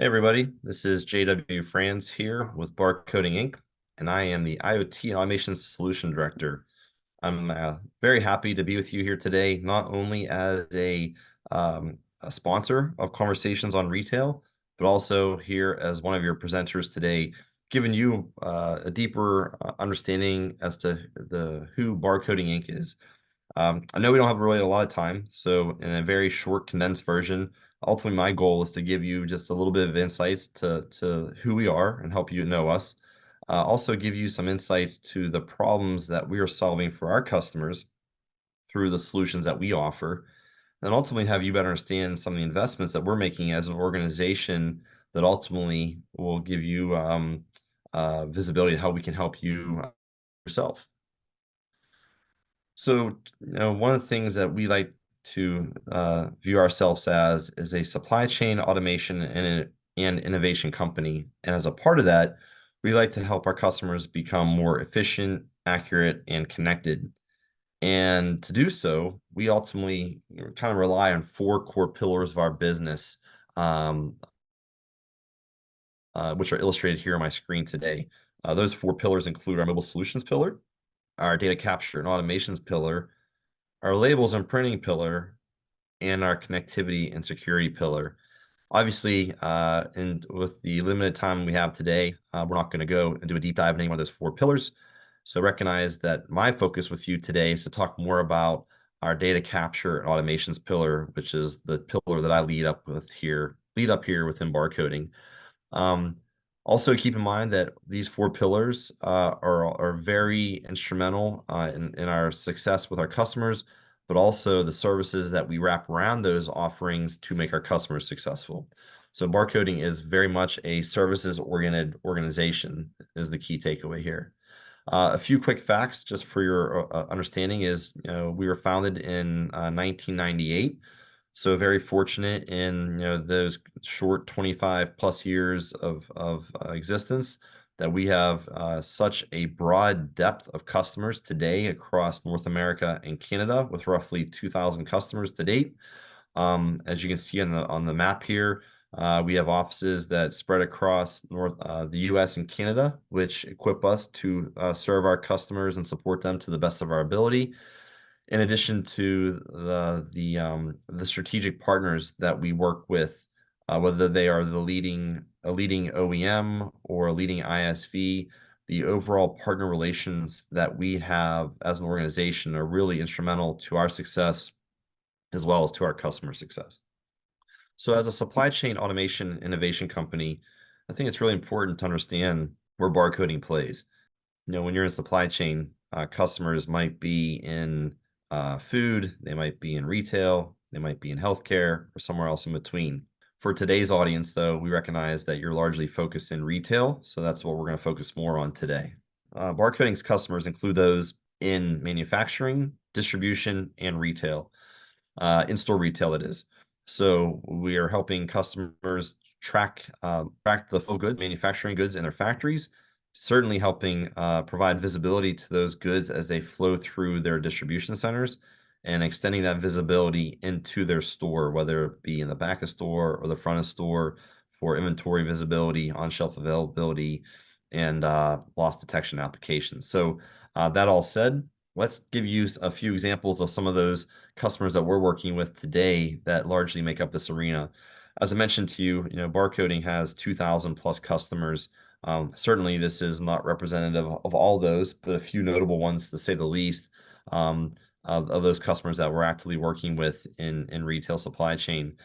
Hey everybody, this is Franz here with Barcoding Inc., and I am the IoT and Automation Solution Director. I'm very happy to be with you here today, not only as a sponsor of Conversations on Retail, but also here as one of your presenters today, giving you a deeper understanding as to who Barcoding Inc. is. I know we don't have really a lot of time, so in a very short, condensed version, ultimately my goal is to give you just a little bit of insights to who we are and help you know us. Also give you some insights to the problems that we are solving for our customers through the solutions that we offer, and ultimately have you better understand some of the investments that we're making as an organization that ultimately will give you visibility to how we can help you yourself. So, one of the things that we like to view ourselves as is a supply chain automation and innovation company. And as a part of that, we like to help our customers become more efficient, accurate, and connected. And to do so, we ultimately kind of rely on four core pillars of our business, um, which are illustrated here on my screen today. Those four pillars include our mobile solutions pillar, our data capture and automations pillar, our labels and printing pillar, and our connectivity and security pillar. Obviously, and with the limited time we have today, we're not going to go and do a deep dive in any one of those four pillars. So recognize that my focus with you today is to talk more about our data capture and automations pillar, which is the pillar that I lead up here within barcoding. Um, Also keep in mind that these four pillars are very instrumental in our success with our customers, but also the services that we wrap around those offerings to make our customers successful. So barcoding is very much a services-oriented organization is the key takeaway here. A few quick facts just for your understanding is, we were founded in 1998. So very fortunate in those short 25 plus years of existence that we have such a broad depth of customers today across North America and Canada with roughly 2,000 customers to date. As you can see on the map here, we have offices that spread across the U.S. and Canada, which equip us to serve our customers and support them to the best of our ability. In addition to the strategic partners that we work with, whether they are a leading OEM or a leading ISV, the overall partner relations that we have as an organization are really instrumental to our success as well as to our customer success. So as a supply chain automation innovation company, I think it's really important to understand where barcoding plays. When you're in supply chain, customers might be in food, they might be in retail, they might be in healthcare, or somewhere else in between. For today's audience, though, we recognize that you're largely focused in retail, so that's what we're going to focus more on today. Barcoding's customers include those in manufacturing, distribution, and retail, in-store retail, that is. So we are helping customers track the full goods, manufacturing goods in their factories, certainly helping provide visibility to those goods as they flow through their distribution centers and extending that visibility into their store, whether it be in the back of store or the front of store for inventory visibility, on-shelf availability, and loss detection applications. So that all said, let's give you a few examples of some of those customers that we're working with today that largely make up this arena. As I mentioned to you, Barcoding has 2,000 plus customers. Certainly, this is not representative of all those, but a few notable ones, to say the least, of those customers that we're actively working with in retail supply chain.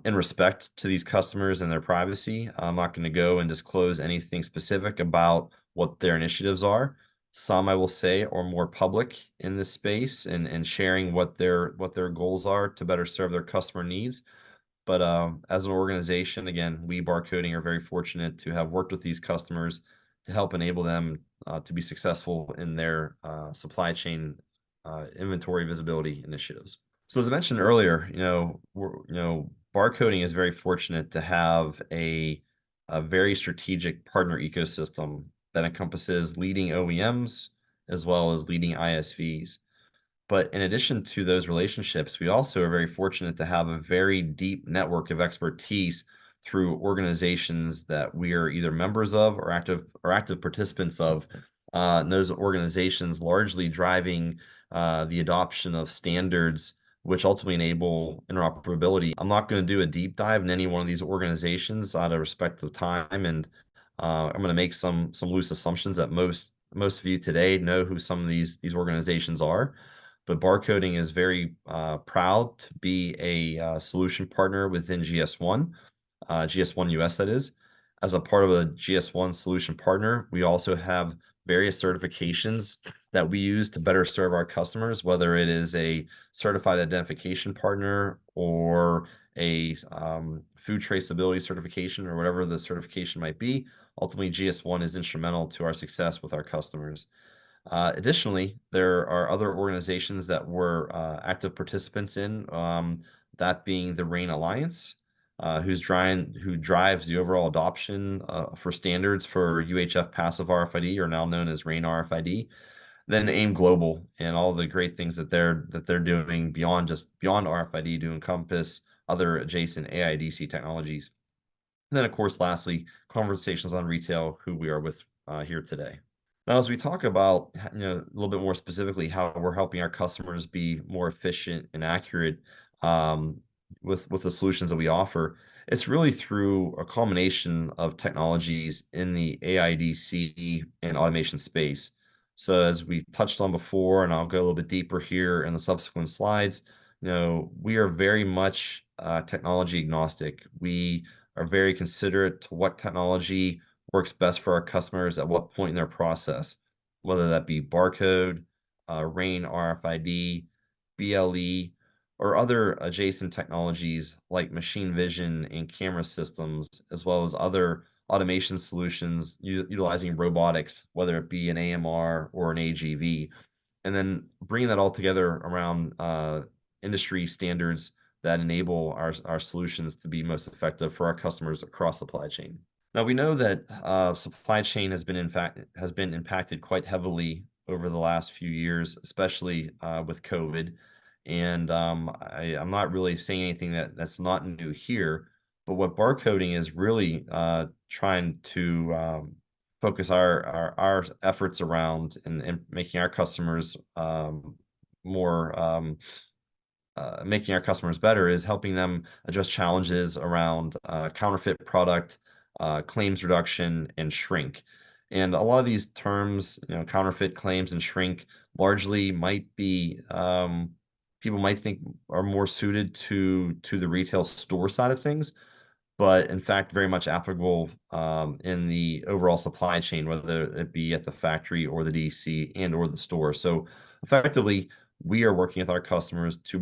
In respect to these customers and their privacy, I'm not going to go and disclose anything specific about what their initiatives are. Some, I will say, are more public in this space and sharing what their goals are to better serve their customer needs. But as an organization, again, we Barcoding are very fortunate to have worked with these customers to help enable them to be successful in their supply chain inventory visibility initiatives. So as I mentioned earlier, Barcoding is very fortunate to have a very strategic partner ecosystem that encompasses leading OEMs as well as leading ISVs. But in addition to those relationships, we also are very fortunate to have a very deep network of expertise through organizations that we are either members of or active participants of. And those organizations largely driving the adoption of standards which ultimately enable interoperability. I'm not going to do a deep dive in any one of these organizations out of respect of time, and I'm going to make some loose assumptions that most of you today know who some of these organizations are. But Barcoding is very proud to be a solution partner within GS1, GS1 US, that is. As a part of a GS1 solution partner, we also have various certifications that we use to better serve our customers, whether it is a certified identification partner or a food traceability certification or whatever the certification might be. Ultimately, GS1 is instrumental to our success with our customers. Additionally, there are other organizations that we're active participants in, that being the RAIN Alliance, who drives the overall adoption for standards for UHF passive RFID, or now known as RAIN RFID. Then AIM Global and all the great things that they're doing beyond RFID to encompass other adjacent AIDC technologies. And then, of course, lastly, Conversations on Retail, who we are with here today. Now, as we talk about, a little bit more specifically how we're helping our customers be more efficient and accurate with the solutions that we offer, it's really through a combination of technologies in the AIDC and automation space. So as we touched on before, and I'll go a little bit deeper here in the subsequent slides, we are very much technology agnostic. We are very considerate to what technology works best for our customers at what point in their process, whether that be barcode, RAIN RFID, BLE, or other adjacent technologies like machine vision and camera systems, as well as other automation solutions utilizing robotics, whether it be an AMR or an AGV, and then bringing that all together around industry standards that enable our solutions to be most effective for our customers across the supply chain. Now, we know that supply chain has been impacted quite heavily over the last few years, especially with COVID. And I'm not really saying anything that's not new here, but what barcoding is really trying to focus our efforts around and making our customers making our customers better is helping them address challenges around counterfeit product, claims reduction, and shrink. And a lot of these terms, counterfeit, claims, and shrink, largely might be people might think are more suited to the retail store side of things, but in fact, very much applicable in the overall supply chain, whether it be at the factory or the DC and or the store. So effectively, we are working with our customers to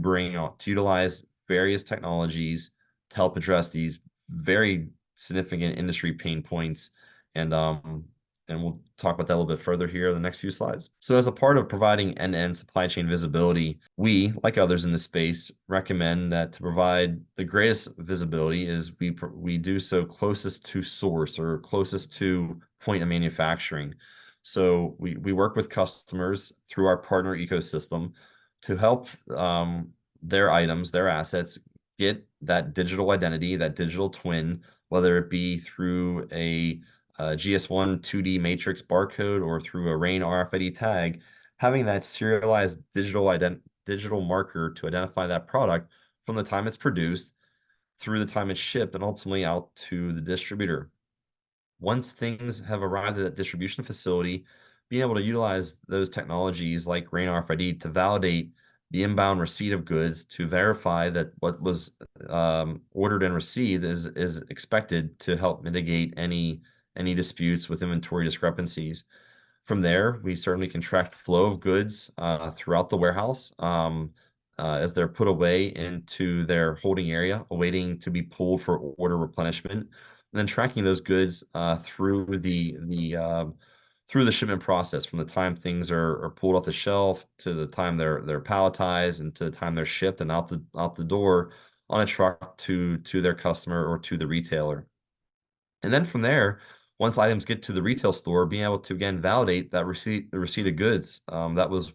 utilize various technologies to help address these very significant industry pain points. And we'll talk about that a little bit further here in the next few slides. So as a part of providing end-to-end supply chain visibility, we, like others in the space, recommend that to provide the greatest visibility is we do so closest to source or closest to point of manufacturing. So we work with customers through our partner ecosystem to help their items, their assets, get that digital identity, that digital twin, whether it be through a GS1 2D matrix barcode or through a RAIN RFID tag, having that serialized digital marker to identify that product from the time it's produced through the time it's shipped and ultimately out to the distributor. Once things have arrived at that distribution facility, being able to utilize those technologies like RAIN RFID to validate the inbound receipt of goods, to verify that what was ordered and received is expected, to help mitigate any disputes with inventory discrepancies. From there, we certainly can track the flow of goods throughout the warehouse as they're put away into their holding area, awaiting to be pulled for order replenishment, and then tracking those goods through the shipment process, from the time things are pulled off the shelf to the time they're palletized and to the time they're shipped and out the door on a truck to their customer or to the retailer. And then from there, once items get to the retail store, being able to again validate that the receipt of goods that was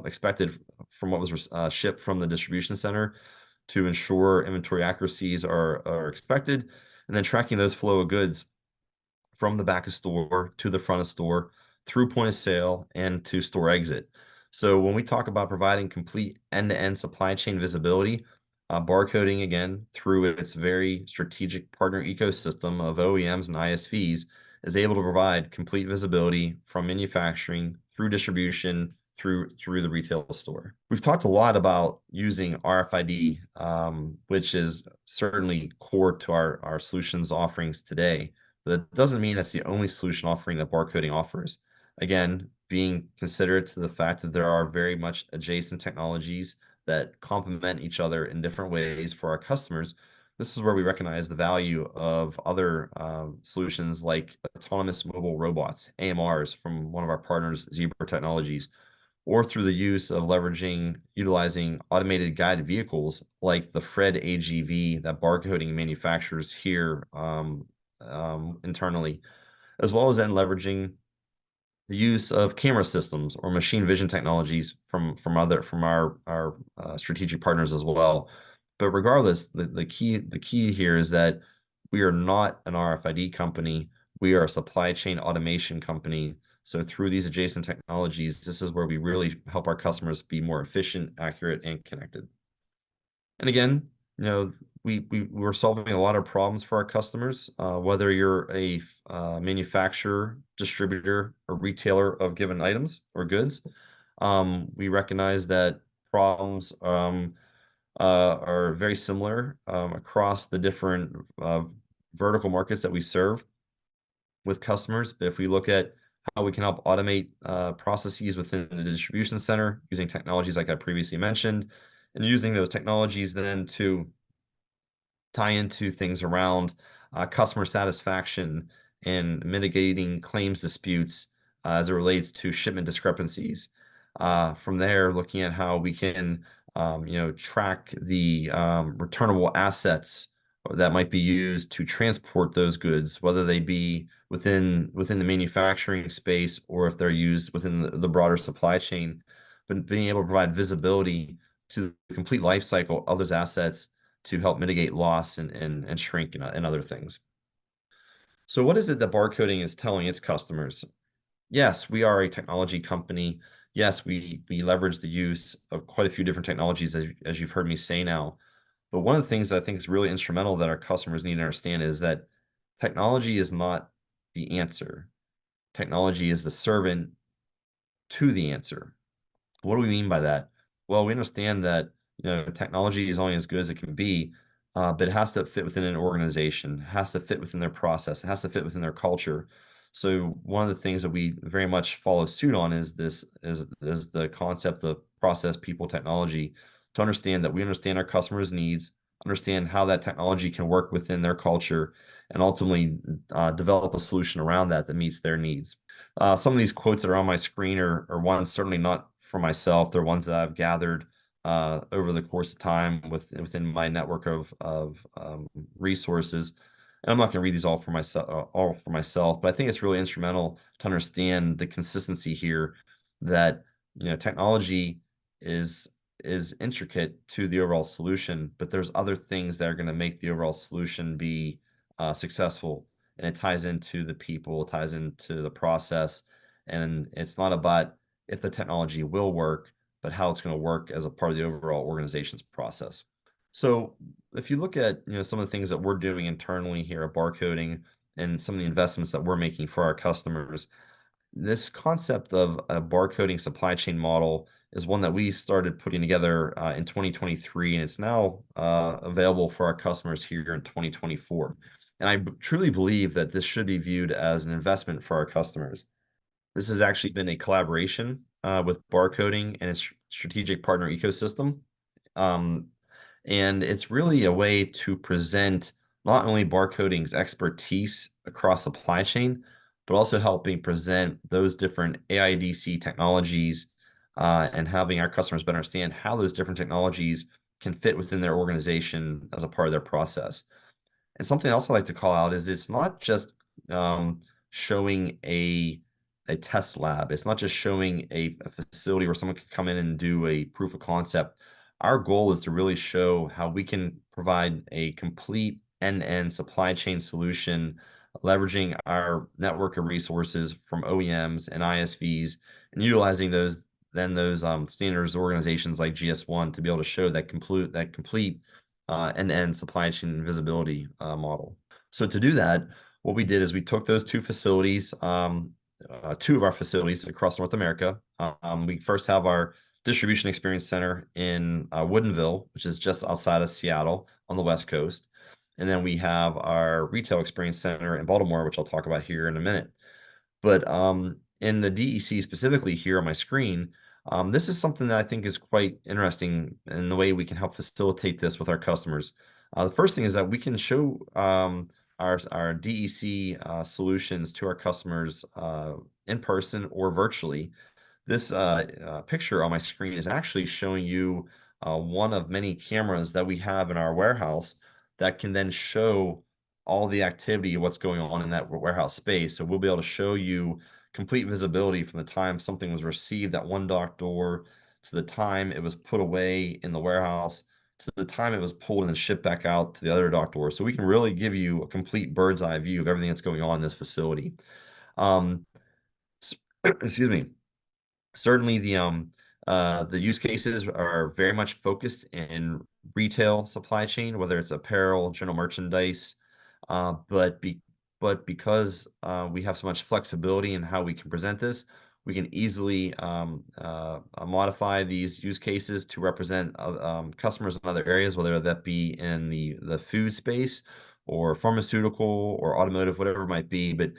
expected from what was shipped from the distribution center to ensure inventory accuracies are expected, and then tracking those flow of goods from the back of store to the front of store, through point of sale, and to store exit. So when we talk about providing complete end-to-end supply chain visibility, barcoding, again, through its very strategic partner ecosystem of OEMs and ISVs, is able to provide complete visibility from manufacturing through distribution through the retail store. We've talked a lot about using RFID, which is certainly core to our solutions offerings today. That doesn't mean that's the only solution offering that barcoding offers. Again, being considerate to the fact that there are very much adjacent technologies that complement each other in different ways for our customers. This is where we recognize the value of other solutions like autonomous mobile robots, AMRs, from one of our partners, Zebra Technologies, or through the use of utilizing automated guided vehicles like the Fred AGV that barcoding manufactures here internally, as well as then leveraging the use of camera systems or machine vision technologies from our strategic partners as well. But regardless, the key here is that we are not an RFID company. We are a supply chain automation company. So through these adjacent technologies, this is where we really help our customers be more efficient, accurate, and connected. And again, we're solving a lot of problems for our customers, whether you're a manufacturer, distributor, or retailer of given items or goods. We recognize that problems are very similar across the different vertical markets that we serve with customers. But if we look at how we can help automate processes within the distribution center using technologies like I previously mentioned, and using those technologies then to tie into things around customer satisfaction and mitigating claims disputes as it relates to shipment discrepancies. From there, looking at how we can track the returnable assets that might be used to transport those goods, whether they be within the manufacturing space or if they're used within the broader supply chain. But being able to provide visibility to the complete life cycle of those assets to help mitigate loss and shrink and other things. So what is it that barcoding is telling its customers? Yes, we are a technology company. Yes, we leverage the use of quite a few different technologies, as you've heard me say now. But one of the things I think is really instrumental that our customers need to understand is that technology is not the answer. Technology is the servant to the answer. What do we mean by that? Well, we understand that technology is only as good as it can be, but it has to fit within an organization, it has to fit within their process, it has to fit within their culture. So one of the things that we very much follow suit on is the concept of process, people, technology, to understand that we understand our customers' needs, understand how that technology can work within their culture, and ultimately develop a solution around that meets their needs. Some of these quotes that are on my screen are ones certainly not for myself. They're ones that I've gathered over the course of time within my network of resources. And I'm not going to read these all for myself, but I think it's really instrumental to understand the consistency here that technology is intricate to the overall solution, but there's other things that are going to make the overall solution be successful. And it ties into the people, it ties into the process, and it's not about if the technology will work, but how it's going to work as a part of the overall organization's process. So if you look at some of the things that we're doing internally here at Barcoding and some of the investments that we're making for our customers, this concept of a barcoding supply chain model is one that we started putting together in 2023, and it's now available for our customers here in 2024. And I truly believe that this should be viewed as an investment for our customers. This has actually been a collaboration with Barcoding and its strategic partner ecosystem. And it's really a way to present not only Barcoding's expertise across supply chain, but also helping present those different AIDC technologies and having our customers better understand how those different technologies can fit within their organization as a part of their process. And something else I like to call out is it's not just showing a test lab. It's not just showing a facility where someone can come in and do a proof of concept. Our goal is to really show how we can provide a complete end-to-end supply chain solution, leveraging our network of resources from OEMs and ISVs, and utilizing those standards organizations like GS1 to be able to show that complete end-to-end supply chain visibility model. So to do that, what we did is we took those two facilities, two of our facilities across North America. We first have our distribution experience center in Woodinville, which is just outside of Seattle on the West Coast. And then we have our retail experience center in Baltimore, which I'll talk about here in a minute. But in the DEC specifically here on my screen, this is something that I think is quite interesting in the way we can help facilitate this with our customers. The first thing is that we can show our DEC solutions to our customers in person or virtually. This picture on my screen is actually showing you one of many cameras that we have in our warehouse that can then show all the activity of what's going on in that warehouse space. So we'll be able to show you complete visibility from the time something was received at one dock door to the time it was put away in the warehouse to the time it was pulled and then shipped back out to the other dock door. So we can really give you a complete bird's eye view of everything that's going on in this facility. Um, excuse me. Certainly the use cases are very much focused in retail supply chain, whether it's apparel, general merchandise, but because we have so much flexibility in how we can present this, we can easily modify these use cases to represent customers in other areas, whether that be in the food space or pharmaceutical or automotive, whatever it might be. But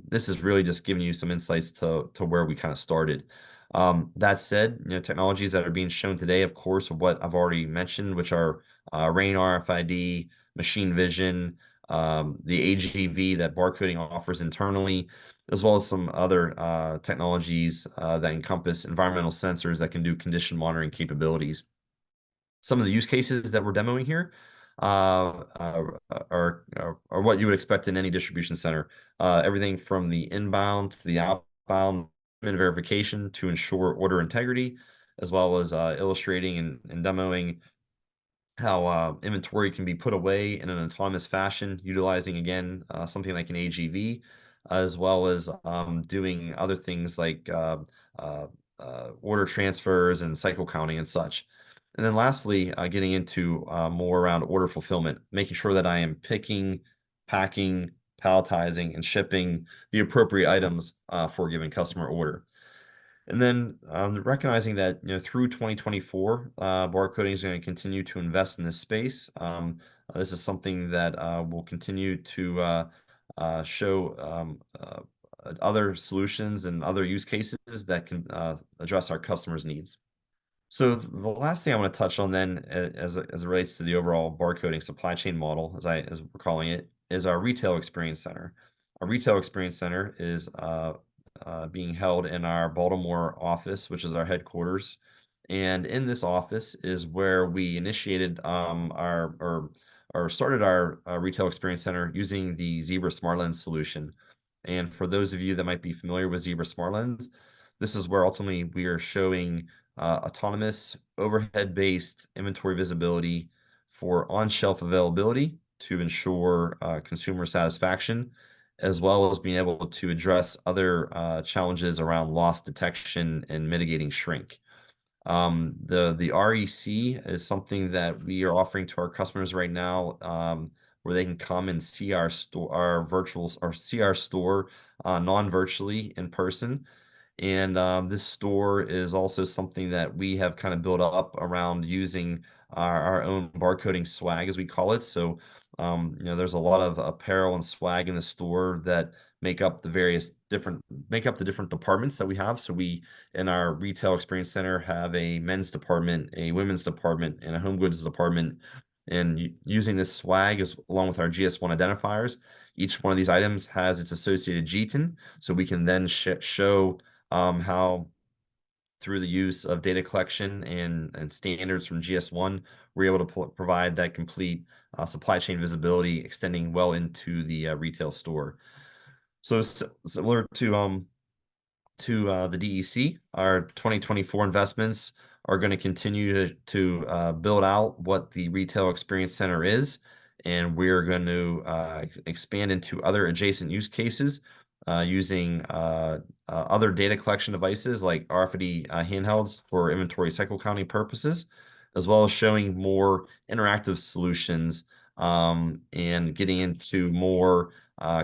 this is really just giving you some insights to where we kind of started. That said, technologies that are being shown today, of course, are what I've already mentioned, which are RAIN RFID, machine vision, the AGV that barcoding offers internally, as well as some other technologies that encompass environmental sensors that can do condition monitoring capabilities. Some of the use cases that we're demoing here are what you would expect in any distribution center. Everything from the inbound to the outbound verification to ensure order integrity, as well as illustrating and demoing how inventory can be put away in an autonomous fashion, utilizing, again, something like an AGV, as well as doing other things like order transfers and cycle counting and such. And then lastly, getting into more around order fulfillment, making sure that I am picking, packing, palletizing, and shipping the appropriate items for a given customer order. And then recognizing that through 2024, barcoding is going to continue to invest in this space. This is something that will continue to show other solutions and other use cases that can address our customers' needs. So the last thing I want to touch on then, as it relates to the overall barcoding supply chain model, as we're calling it, is our retail experience center. Our retail experience center is being held in our Baltimore office, which is our headquarters. And in this office is where we initiated or started our retail experience center using the Zebra Smart Lens solution. And for those of you that might be familiar with Zebra Smart Lens, this is where ultimately we are showing autonomous overhead-based inventory visibility for on-shelf availability to ensure consumer satisfaction, as well as being able to address other challenges around loss detection and mitigating shrink. The REC is something that we are offering to our customers right now, where they can come and see our store, see our store non-virtually in person. And this store is also something that we have kind of built up around using our own barcoding swag, as we call it. So, there's a lot of apparel and swag in the store that make up the different departments that we have. So we, in our retail experience center, have a men's department, a women's department, and a home goods department. And using this swag along with our GS1 identifiers, each one of these items has its associated GTIN. So we can then show how through the use of data collection and standards from GS1, we're able to provide that complete supply chain visibility extending well into the retail store. So similar to the DEC, our 2024 investments are going to continue to build out what the retail experience center is and we're going to expand into other adjacent use cases using other data collection devices like RFID handhelds for inventory cycle counting purposes, as well as showing more interactive solutions and getting into more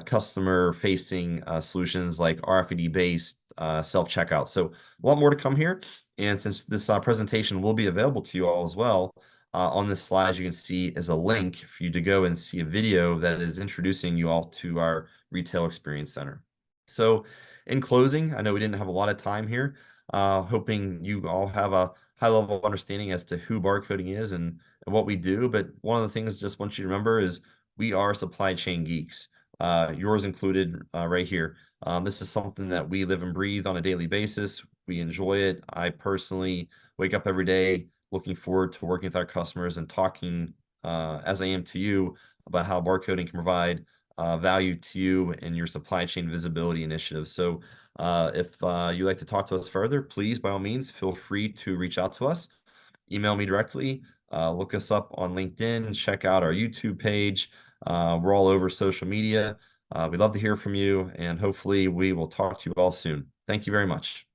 customer-facing solutions like RFID-based self-checkout. So a lot more to come here. And since this presentation will be available to you all as well, on this slide, you can see is a link for you to go and see a video that is introducing you all to our Retail Experience Center. So in closing, I know we didn't have a lot of time here, hoping you all have a high level of understanding as to who barcoding is and what we do. But one of the things I just want you to remember is we are supply chain geeks, yours included right here. This is something that we live and breathe on a daily basis. We enjoy it. I personally wake up every day looking forward to working with our customers and talking as I am to you about how barcoding can provide value to you and your supply chain visibility initiatives. So if you'd like to talk to us further, please, by all means, feel free to reach out to us. Email me directly. Look us up on LinkedIn. Check out our YouTube page. We're all over social media. We'd love to hear from you, and hopefully we will talk to you all soon. Thank you very much.